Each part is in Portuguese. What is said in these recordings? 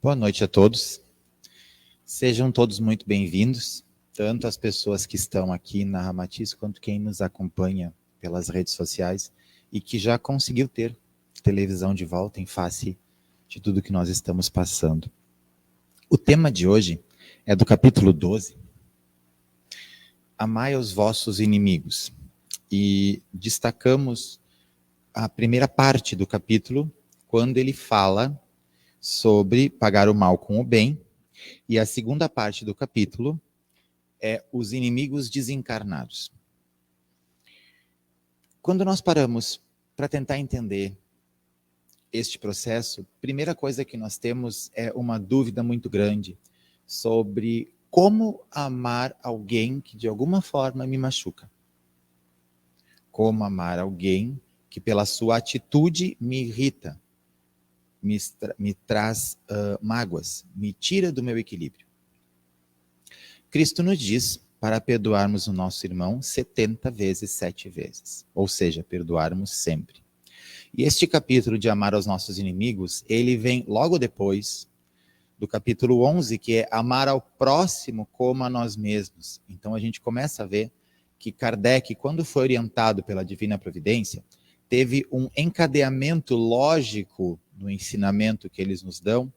Boa noite a todos. Sejam todos muito bem-vindos, tanto as pessoas que estão aqui na Ramatiz, quanto quem nos acompanha pelas redes sociais e que já conseguiu ter televisão de volta em face de tudo que nós estamos passando. O tema de hoje é do capítulo 12, Amai os vossos inimigos. E destacamos a primeira parte do capítulo, quando ele fala sobre pagar o mal com o bem, e a segunda parte do capítulo é os inimigos desencarnados. Quando nós paramos para tentar entender este processo, a primeira coisa que nós temos é uma dúvida muito grande sobre como amar alguém que de alguma forma me machuca. Como amar alguém que pela sua atitude me irrita, me traz mágoas, me tira do meu equilíbrio. Cristo nos diz para perdoarmos o nosso irmão 70 vezes, 7 vezes. Ou seja, perdoarmos sempre. E este capítulo de amar aos nossos inimigos, ele vem logo depois do capítulo 11, que é amar ao próximo como a nós mesmos. Então a gente começa a ver que Kardec, quando foi orientado pela Divina Providência, teve um encadeamento lógico no ensinamento que eles nos dão.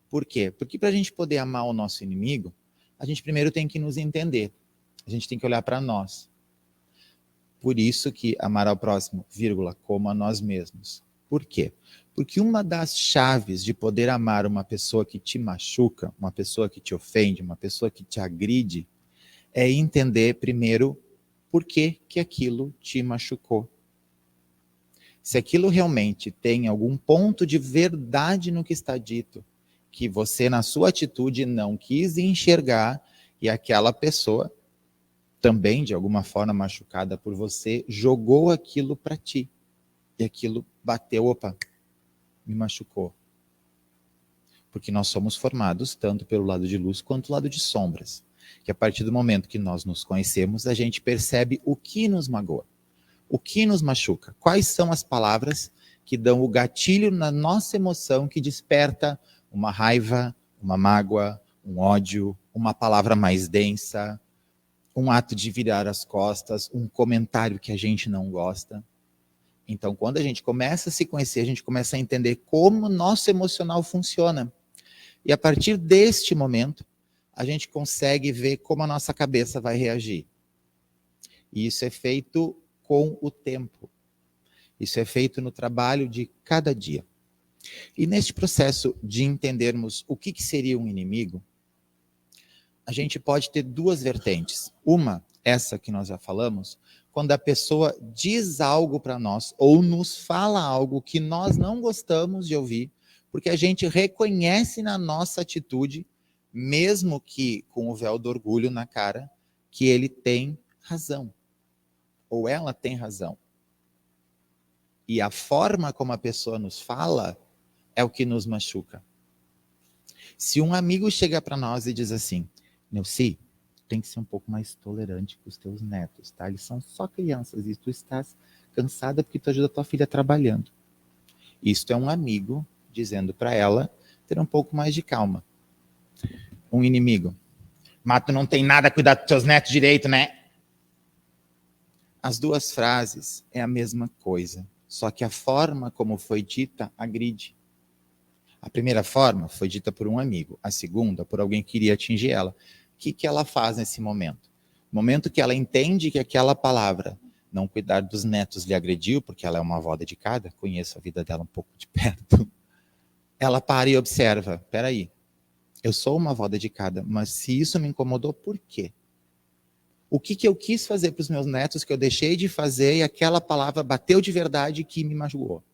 Por quê? Porque para a gente poder amar o nosso inimigo, a gente primeiro tem que nos entender. A gente tem que olhar para nós. Por isso que amar ao próximo, vírgula, como a nós mesmos. Por quê? Porque uma das chaves de poder amar uma pessoa que te machuca, uma pessoa que te ofende, uma pessoa que te agride, é entender primeiro por que aquilo te machucou. Se aquilo realmente tem algum ponto de verdade no que está dito, que você, na sua atitude, não quis enxergar, e aquela pessoa, também de alguma forma machucada por você, jogou aquilo para ti. E aquilo bateu, opa, me machucou. Porque nós somos formados tanto pelo lado de luz quanto o lado de sombras. Que a partir do momento que nós nos conhecemos, a gente percebe o que nos magoa. O que nos machuca? Quais são as palavras que dão o gatilho na nossa emoção que desperta uma raiva, uma mágoa, um ódio, uma palavra mais densa, um ato de virar as costas, um comentário que a gente não gosta? Então, quando a gente começa a se conhecer, a gente começa a entender como o nosso emocional funciona. E a partir deste momento, a gente consegue ver como a nossa cabeça vai reagir. E isso é feito com o tempo. Isso é feito no trabalho de cada dia. E neste processo de entendermos o que seria um inimigo, a gente pode ter duas vertentes. Uma, essa que nós já falamos, quando a pessoa diz algo para nós ou nos fala algo que nós não gostamos de ouvir, porque a gente reconhece na nossa atitude, mesmo que com o véu do orgulho na cara, que ele tem razão. Ou ela tem razão. E a forma como a pessoa nos fala é o que nos machuca. Se um amigo chega para nós e diz assim, Neuci, tem que ser um pouco mais tolerante com os teus netos, tá? Eles são só crianças e tu estás cansada porque tu ajuda a tua filha trabalhando. Isto é um amigo dizendo para ela ter um pouco mais de calma. Um inimigo. Mas tu não tem nada a cuidar dos teus netos direito, né? As duas frases é a mesma coisa, só que a forma como foi dita agride. A primeira forma foi dita por um amigo, a segunda por alguém que queria atingir ela. O que ela faz nesse momento? No momento que ela entende que aquela palavra, não cuidar dos netos, lhe agrediu, porque ela é uma avó dedicada, conheço a vida dela um pouco de perto, ela para e observa, peraí, eu sou uma avó dedicada, mas se isso me incomodou, por quê? O que eu quis fazer para os meus netos que eu deixei de fazer e aquela palavra bateu de verdade que me magoou?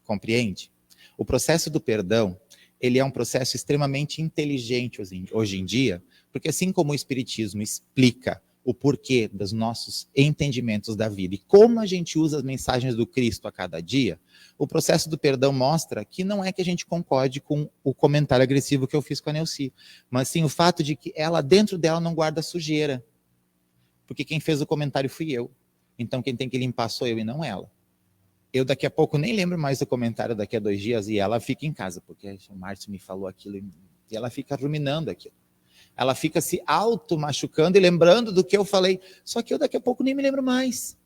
Compreende? O processo do perdão, ele é um processo extremamente inteligente hoje em dia, porque assim como o Espiritismo explica o porquê dos nossos entendimentos da vida e como a gente usa as mensagens do Cristo a cada dia, o processo do perdão mostra que não é que a gente concorde com o comentário agressivo que eu fiz com a Neuci, mas sim o fato de que ela, dentro dela, não guarda sujeira. Porque quem fez o comentário fui eu. Então quem tem que limpar sou eu e não ela. Eu daqui a pouco nem lembro mais do comentário daqui a 2 dias e ela fica em casa, porque o Márcio me falou aquilo e ela fica ruminando aquilo. Ela fica se auto-machucando e lembrando do que eu falei, só que eu daqui a pouco nem me lembro mais.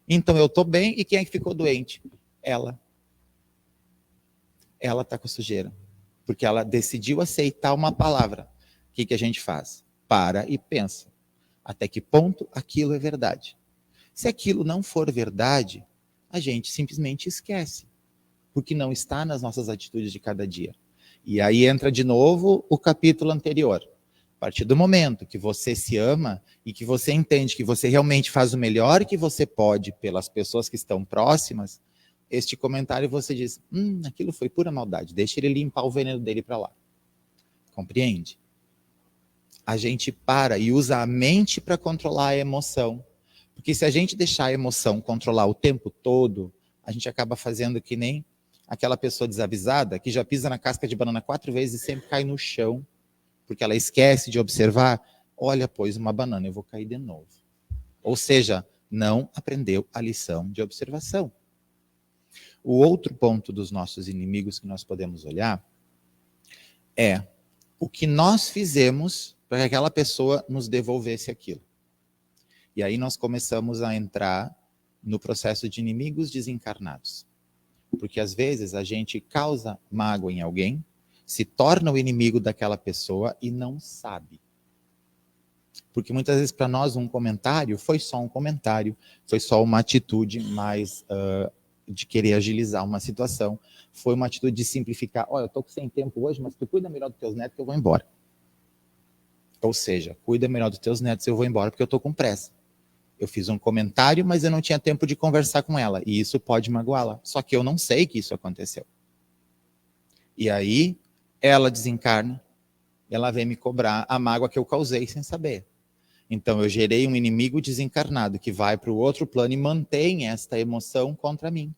Então eu estou bem e quem é que ficou doente? Ela. Ela está com sujeira, porque ela decidiu aceitar uma palavra. O que a gente faz? Para e pensa. Até que ponto aquilo é verdade? Se aquilo não for verdade, a gente simplesmente esquece, porque não está nas nossas atitudes de cada dia. E aí entra de novo o capítulo anterior. A partir do momento que você se ama e que você entende que você realmente faz o melhor que você pode pelas pessoas que estão próximas, este comentário você diz, aquilo foi pura maldade, deixa ele limpar o veneno dele para lá. Compreende? A gente para e usa a mente para controlar a emoção. Porque se a gente deixar a emoção controlar o tempo todo, a gente acaba fazendo que nem aquela pessoa desavisada que já pisa na casca de banana 4 vezes e sempre cai no chão, porque ela esquece de observar, olha, pois uma banana, eu vou cair de novo. Ou seja, não aprendeu a lição de observação. O outro ponto dos nossos inimigos que nós podemos olhar é o que nós fizemos para que aquela pessoa nos devolvesse aquilo. E aí nós começamos a entrar no processo de inimigos desencarnados. Porque às vezes a gente causa mágoa em alguém, se torna o inimigo daquela pessoa e não sabe. Porque muitas vezes para nós um comentário foi só um comentário, foi só uma atitude mais de querer agilizar uma situação, foi uma atitude de simplificar, olha, eu estou sem tempo hoje, mas tu cuida melhor dos teus netos que eu vou embora. Ou seja, cuida melhor dos teus netos, eu vou embora porque eu estou com pressa. Eu fiz um comentário, mas eu não tinha tempo de conversar com ela. E isso pode magoá-la. Só que eu não sei que isso aconteceu. E aí, ela desencarna, ela vem me cobrar a mágoa que eu causei sem saber. Então, eu gerei um inimigo desencarnado que vai para o outro plano e mantém esta emoção contra mim.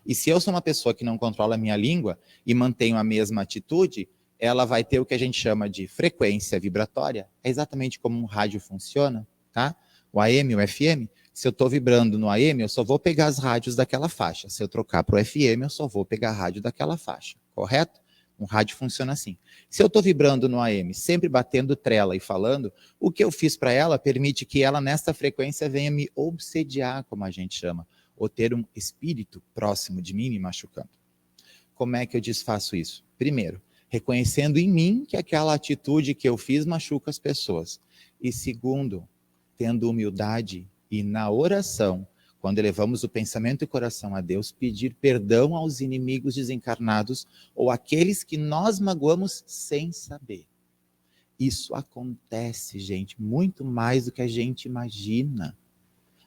E se eu sou uma pessoa que não controla a minha língua e mantenho a mesma atitude, ela vai ter o que a gente chama de frequência vibratória. É exatamente como um rádio funciona, tá? O AM, o FM, se eu estou vibrando no AM, eu só vou pegar as rádios daquela faixa. Se eu trocar para o FM, eu só vou pegar a rádio daquela faixa, correto? Um rádio funciona assim. Se eu estou vibrando no AM, sempre batendo trela e falando, o que eu fiz para ela permite que ela, nesta frequência, venha me obsediar, como a gente chama, ou ter um espírito próximo de mim me machucando. Como é que eu desfaço isso? Primeiro, reconhecendo em mim que aquela atitude que eu fiz machuca as pessoas. E segundo, tendo humildade e na oração, quando elevamos o pensamento e o coração a Deus, pedir perdão aos inimigos desencarnados ou aqueles que nós magoamos sem saber. Isso acontece, gente, muito mais do que a gente imagina.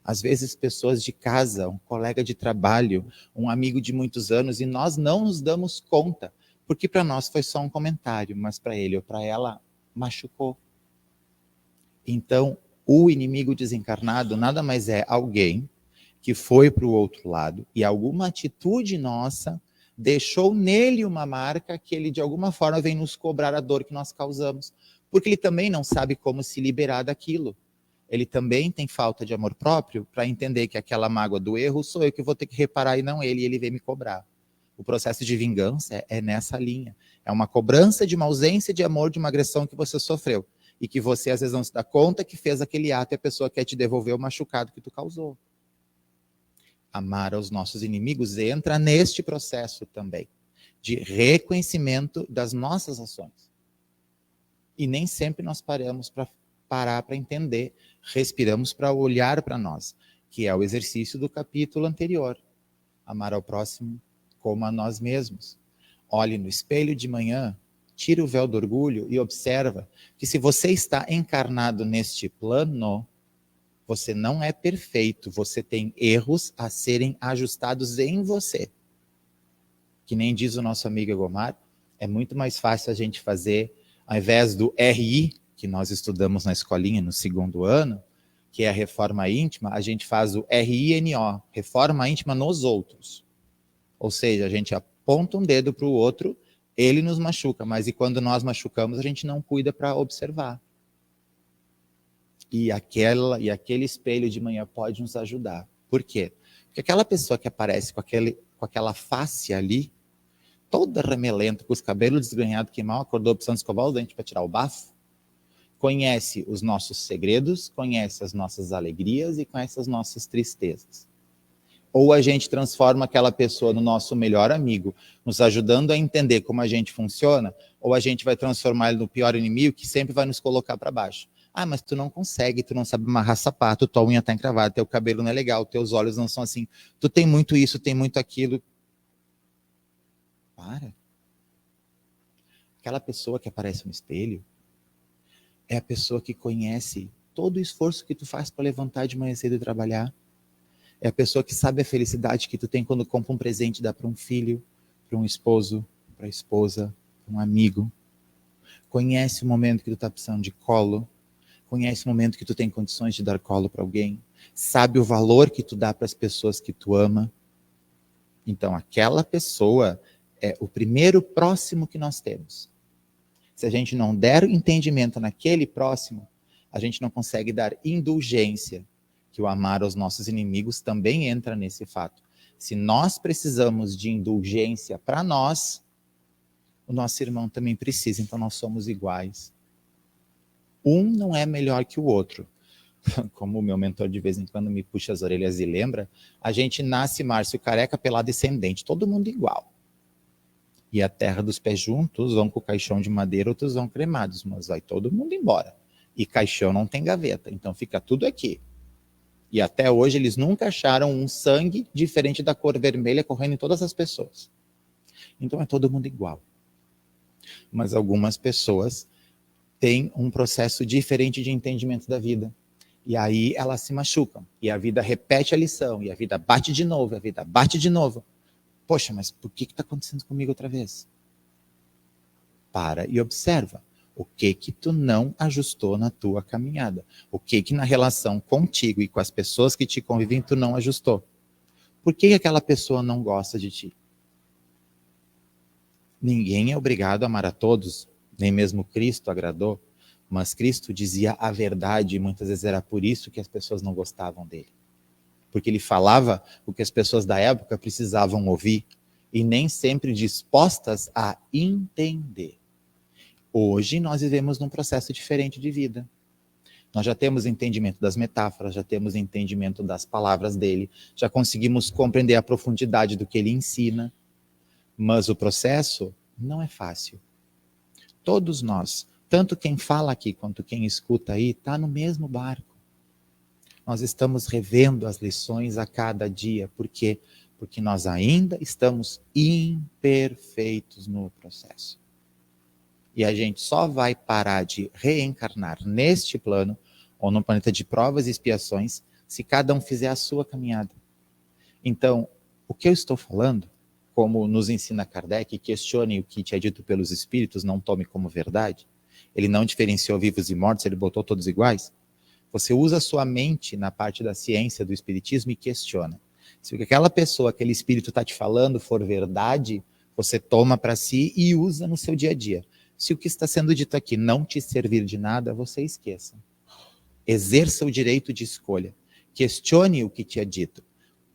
Às vezes pessoas de casa, um colega de trabalho, um amigo de muitos anos, e nós não nos damos conta, porque para nós foi só um comentário, mas para ele ou para ela machucou. Então, o inimigo desencarnado nada mais é alguém que foi para o outro lado e alguma atitude nossa deixou nele uma marca que ele de alguma forma vem nos cobrar a dor que nós causamos, porque ele também não sabe como se liberar daquilo. Ele também tem falta de amor próprio para entender que aquela mágoa do erro sou eu que vou ter que reparar e não ele, e ele vem me cobrar. O processo de vingança é nessa linha. É uma cobrança de uma ausência de amor, de uma agressão que você sofreu. E que você às vezes não se dá conta que fez aquele ato e a pessoa quer te devolver o machucado que tu causou. Amar aos nossos inimigos entra neste processo também, de reconhecimento das nossas ações. E nem sempre nós paramos para parar para entender, respiramos para olhar para nós, que é o exercício do capítulo anterior. Amar ao próximo como a nós mesmos. Olhe no espelho de manhã, tira o véu do orgulho e observa que se você está encarnado neste plano, você não é perfeito, você tem erros a serem ajustados em você. Que nem diz o nosso amigo Egomar, é muito mais fácil a gente fazer, ao invés do RI, que nós estudamos na escolinha no 2º ano, que é a reforma íntima, a gente faz o RINO, reforma íntima nos outros. Ou seja, a gente aponta um dedo para o outro, ele nos machuca, mas e quando nós machucamos, a gente não cuida para observar. E aquele espelho de manhã pode nos ajudar. Por quê? Porque aquela pessoa que aparece com aquela face ali, toda remelenta, com os cabelos desgrenhados, que mal acordou precisando escovar o dente para tirar o bafo, conhece os nossos segredos, conhece as nossas alegrias e conhece as nossas tristezas. Ou a gente transforma aquela pessoa no nosso melhor amigo, nos ajudando a entender como a gente funciona, ou a gente vai transformar ele no pior inimigo que sempre vai nos colocar para baixo. Ah, mas tu não consegue, tu não sabe amarrar sapato, tua unha tá encravada, teu cabelo não é legal, teus olhos não são assim, tu tem muito isso, tem muito aquilo. Para. Aquela pessoa que aparece no espelho é a pessoa que conhece todo o esforço que tu faz para levantar de manhã cedo e trabalhar. É a pessoa que sabe a felicidade que tu tem quando compra um presente e dá para um filho, para um esposo, para a esposa, para um amigo. Conhece o momento que tu está precisando de colo. Conhece o momento que tu tem condições de dar colo para alguém. Sabe o valor que tu dá para as pessoas que tu ama. Então, aquela pessoa é o primeiro próximo que nós temos. Se a gente não der entendimento naquele próximo, a gente não consegue dar indulgência, que o amar aos nossos inimigos também entra nesse fato. Se nós precisamos de indulgência para nós, o nosso irmão também precisa, então nós somos iguais. Um não é melhor que o outro. Como o meu mentor de vez em quando me puxa as orelhas e lembra, a gente nasce, Márcio, careca, pelado e sem dente, todo mundo igual. E a terra dos pés juntos, vão com o caixão de madeira, outros vão cremados, mas vai todo mundo embora. E caixão não tem gaveta, então fica tudo aqui. E até hoje eles nunca acharam um sangue diferente da cor vermelha correndo em todas as pessoas. Então é todo mundo igual. Mas algumas pessoas têm um processo diferente de entendimento da vida. E aí elas se machucam. E a vida repete a lição. E a vida bate de novo. E a vida bate de novo. Poxa, mas por que está acontecendo comigo outra vez? Para e observa. O que tu não ajustou na tua caminhada? O que na relação contigo e com as pessoas que te convivem tu não ajustou? Por que aquela pessoa não gosta de ti? Ninguém é obrigado a amar a todos, nem mesmo Cristo agradou, mas Cristo dizia a verdade e muitas vezes era por isso que as pessoas não gostavam dele. Porque ele falava o que as pessoas da época precisavam ouvir e nem sempre dispostas a entender. Hoje nós vivemos num processo diferente de vida. Nós já temos entendimento das metáforas, já temos entendimento das palavras dele, já conseguimos compreender a profundidade do que ele ensina, mas o processo não é fácil. Todos nós, tanto quem fala aqui quanto quem escuta aí, está no mesmo barco. Nós estamos revendo as lições a cada dia. Por quê? Porque nós ainda estamos imperfeitos no processo. E a gente só vai parar de reencarnar neste plano, ou no planeta de provas e expiações, se cada um fizer a sua caminhada. Então, o que eu estou falando, como nos ensina Kardec, questione o que te é dito pelos espíritos, não tome como verdade. Ele não diferenciou vivos e mortos, ele botou todos iguais. Você usa a sua mente na parte da ciência, do espiritismo e questiona. Se o que aquela pessoa, aquele espírito está te falando for verdade, você toma para si e usa no seu dia a dia. Se o que está sendo dito aqui não te servir de nada, você esqueça. Exerça o direito de escolha. Questione o que te é dito.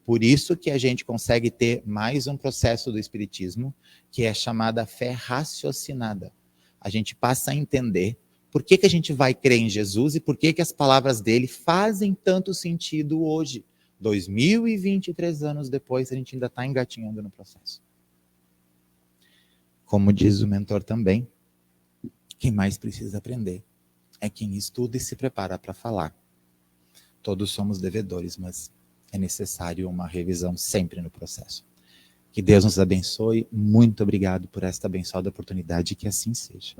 Por isso que a gente consegue ter mais um processo do espiritismo, que é chamada fé raciocinada. A gente passa a entender por que a gente vai crer em Jesus e por que as palavras dele fazem tanto sentido hoje. 2023 anos depois, a gente ainda está engatinhando no processo. Como diz o mentor também, quem mais precisa aprender é quem estuda e se prepara para falar. Todos somos devedores, mas é necessário uma revisão sempre no processo. Que Deus nos abençoe. Muito obrigado por esta abençoada oportunidade, que assim seja.